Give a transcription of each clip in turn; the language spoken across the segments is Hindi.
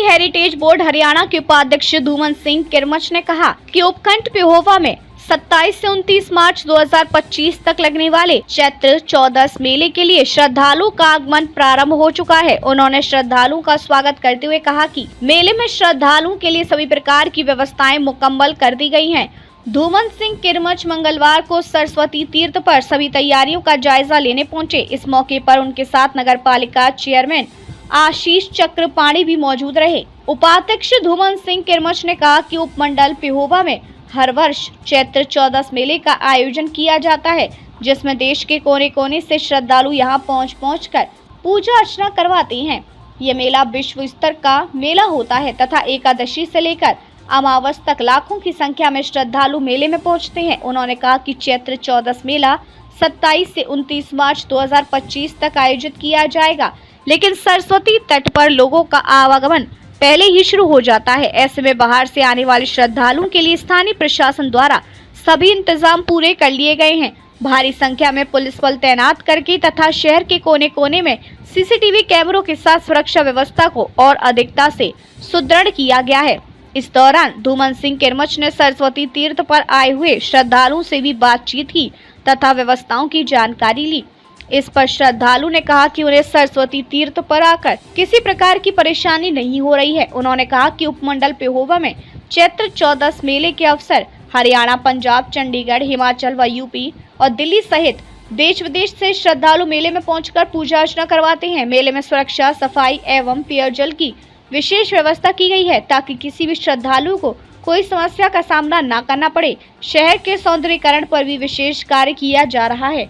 हेरिटेज बोर्ड हरियाणा के उपाध्यक्ष धूमन सिंह किरमच ने कहा कि उपखंड पिहोवा में 27 से 29 मार्च 2025 तक लगने वाले चैत्र 14 मेले के लिए श्रद्धालुओं का आगमन प्रारंभ हो चुका है। उन्होंने श्रद्धालुओं का स्वागत करते हुए कहा कि मेले में श्रद्धालुओं के लिए सभी प्रकार की व्यवस्थाएं मुकम्मल कर दी गई हैं। धूमन सिंह किरमच मंगलवार को सरस्वती तीर्थ पर सभी तैयारियों का जायजा लेने पहुंचे। इस मौके पर उनके साथ नगर पालिका चेयरमैन आशीष चक्रपाणी भी मौजूद रहे। उपाध्यक्ष धूमन सिंह किरमच ने कहा कि उपमंडल पिहोवा में हर वर्ष चैत्र 14 मेले का आयोजन किया जाता है, जिसमें देश के कोने कोने से श्रद्धालु यहां पहुंच कर पूजा अर्चना करवाते हैं। ये मेला विश्व स्तर का मेला होता है तथा एकादशी से लेकर अमावस तक लाखों की संख्या में श्रद्धालु मेले में पहुंचते हैं। उन्होंने कहा कि चैत्र 14 मेला 27 से 29 मार्च 2025 तक आयोजित किया जाएगा, लेकिन सरस्वती तट पर लोगों का आवागमन पहले ही शुरू हो जाता है। ऐसे में बाहर से आने वाले श्रद्धालुओं के लिए स्थानीय प्रशासन द्वारा सभी इंतजाम पूरे कर लिए गए हैं। भारी संख्या में पुलिस बल तैनात करके तथा शहर के कोने कोने में सीसीटीवी कैमरों के साथ सुरक्षा व्यवस्था को और अधिकता से सुदृढ़ किया गया है। इस दौरान धूमन सिंह किरमच ने सरस्वती तीर्थ पर आए हुए श्रद्धालुओं से भी बातचीत की तथा व्यवस्थाओं की जानकारी ली। इस पर श्रद्धालु ने कहा कि उन्हें सरस्वती तीर्थ पर आकर किसी प्रकार की परेशानी नहीं हो रही है। उन्होंने कहा कि उपमंडल पिहोवा में चैत्र 14 मेले के अवसर हरियाणा, पंजाब, चंडीगढ़, हिमाचल व यूपी और दिल्ली सहित देश विदेश से श्रद्धालु मेले में पहुंचकर पूजा अर्चना करवाते हैं। मेले में सुरक्षा, सफाई एवं पेयजल की विशेष व्यवस्था की गई है ताकि किसी भी श्रद्धालु को कोई समस्या का सामना न करना पड़े। शहर के सौंदर्यीकरण पर भी विशेष कार्य किया जा रहा है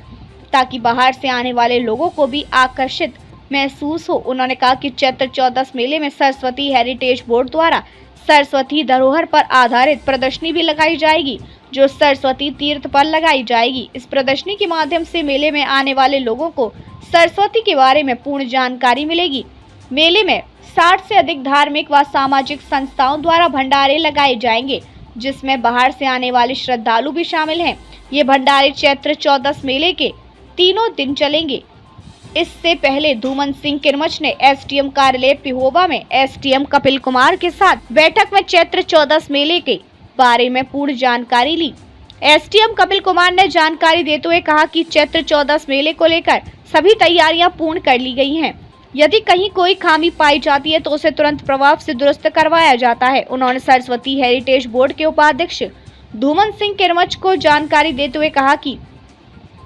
ताकि बाहर से आने वाले लोगों को भी आकर्षित महसूस हो। उन्होंने कहा कि चैत्र 14 मेले में सरस्वती हेरिटेज बोर्ड द्वारा सरस्वती धरोहर पर आधारित प्रदर्शनी भी लगाई जाएगी, जो सरस्वती तीर्थ पर लगाई जाएगी। इस प्रदर्शनी के माध्यम से मेले में आने वाले लोगों को सरस्वती के बारे में पूर्ण जानकारी मिलेगी। मेले में 60 से अधिक धार्मिक व सामाजिक संस्थाओं द्वारा भंडारे लगाए जाएंगे, जिसमें बाहर से आने वाले श्रद्धालु भी शामिल हैं। ये भंडारे चैत्र 14 मेले के तीनों दिन चलेंगे। इससे पहले धूमन सिंह किरमच ने एसडीएम कार्यालय पिहोवा में एसडीएम कपिल कुमार के साथ बैठक में चैत्र 14 मेले के बारे में पूर्ण जानकारी ली। एसडीएम कपिल कुमार ने जानकारी देते हुए कहा कि चैत्र 14 मेले को लेकर सभी तैयारियां पूर्ण कर ली गई हैं। यदि कहीं कोई खामी पाई जाती है तो उसे तुरंत प्रभाव से दुरुस्त करवाया जाता है। उन्होंने सरस्वती हेरिटेज बोर्ड के उपाध्यक्ष धूमन सिंह किरमच को जानकारी देते हुए कहा कि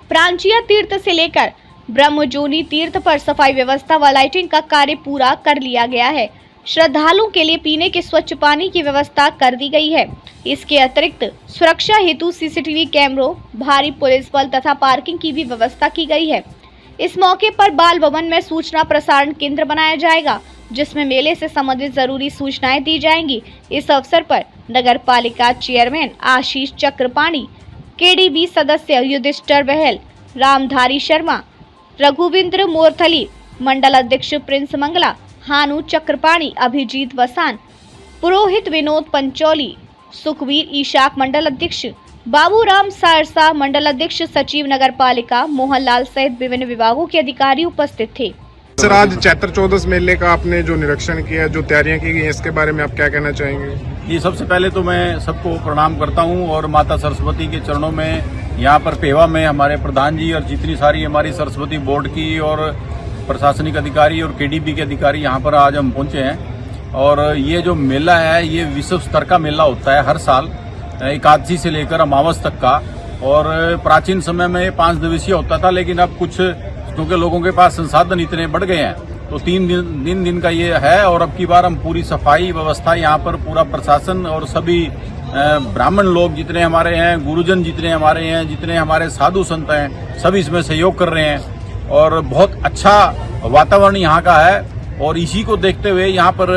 प्रांचीय तीर्थ से लेकर ब्रह्मजोनी तीर्थ पर सफाई व्यवस्था व लाइटिंग का कार्य पूरा कर लिया गया है। श्रद्धालुओं के लिए पीने के स्वच्छ पानी की व्यवस्था कर दी गई है। इसके अतिरिक्त सुरक्षा हेतु सीसीटीवी कैमरों, भारी पुलिस बल तथा पार्किंग की भी व्यवस्था की गई है। इस मौके पर बाल भवन में सूचना प्रसारण केंद्र बनाया जाएगा, जिसमें मेले से संबंधित जरूरी सूचनाएं दी जाएंगी। इस अवसर पर नगर पालिका चेयरमैन आशीष चक्रपाणी, केडीबी सदस्य युधिष्ठिर बहल, रामधारी शर्मा, रघुविंद्र मोरथली, मंडल अध्यक्ष प्रिंस मंगला, हानु चक्रपाणी, अभिजीत वसान, पुरोहित विनोद पंचौली, सुखवीर ईशाक मंडल अध्यक्ष, बाबूराम सारसा मंडल अध्यक्ष, सचिव नगर पालिका मोहनलाल सहित विभिन्न विभागों के अधिकारी उपस्थित थे। सर, आज चैत्र 14 मेले का आपने जो निरीक्षण किया, जो तैयारियां की गई, इसके बारे में आप क्या कहना चाहेंगे? जी, सबसे पहले तो मैं सबको प्रणाम करता हूं और माता सरस्वती के चरणों में यहाँ पर पिहोवा में हमारे प्रधान जी और जितनी सारी हमारी सरस्वती बोर्ड की और प्रशासनिक अधिकारी और केडीबी के अधिकारी यहाँ पर आज हम पहुंचे हैं। और ये जो मेला है ये विश्व स्तर का मेला होता है हर साल, एकादशी से लेकर अमावस तक का। और प्राचीन समय में 5 दिवसीय होता था, लेकिन अब कुछ क्योंकि लोगों के पास संसाधन इतने बढ़ गए हैं तो 3 दिन का ये है। और अब की बार हम पूरी सफाई व्यवस्था यहाँ पर पूरा प्रशासन और सभी ब्राह्मण लोग जितने हमारे हैं, गुरुजन जितने हमारे हैं, जितने हमारे साधु संत हैं, सभी इसमें सहयोग कर रहे हैं और बहुत अच्छा वातावरण यहाँ का है। और इसी को देखते हुए यहाँ पर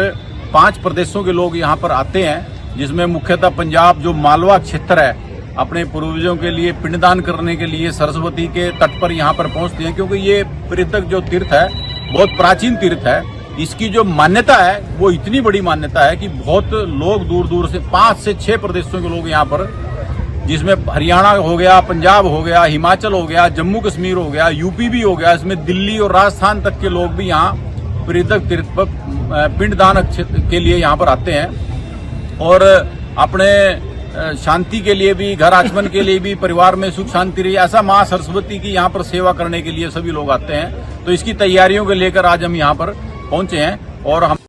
5 प्रदेशों के लोग यहाँ पर आते हैं, जिसमें मुख्यतः पंजाब जो मालवा क्षेत्र है अपने पूर्वजों के लिए पिंडदान करने के लिए सरस्वती के तट पर यहाँ पर पहुँचते हैं, क्योंकि ये पृथक जो तीर्थ है बहुत प्राचीन तीर्थ है। इसकी जो मान्यता है वो इतनी बड़ी मान्यता है कि बहुत लोग दूर दूर से 5 से 6 प्रदेशों के लोग यहाँ पर, जिसमें हरियाणा हो गया, पंजाब हो गया, हिमाचल हो गया, जम्मू कश्मीर हो गया, यूपी भी हो गया, इसमें दिल्ली और राजस्थान तक के लोग भी यहाँ पृथक तीर्थ पर पिंडदान के लिए यहाँ पर आते हैं और अपने शांति के लिए भी, घर आचमन के लिए भी, परिवार में सुख शांति रही, ऐसा माँ सरस्वती की यहाँ पर सेवा करने के लिए सभी लोग आते हैं। तो इसकी तैयारियों को लेकर आज हम यहाँ पर पहुंचे हैं और हम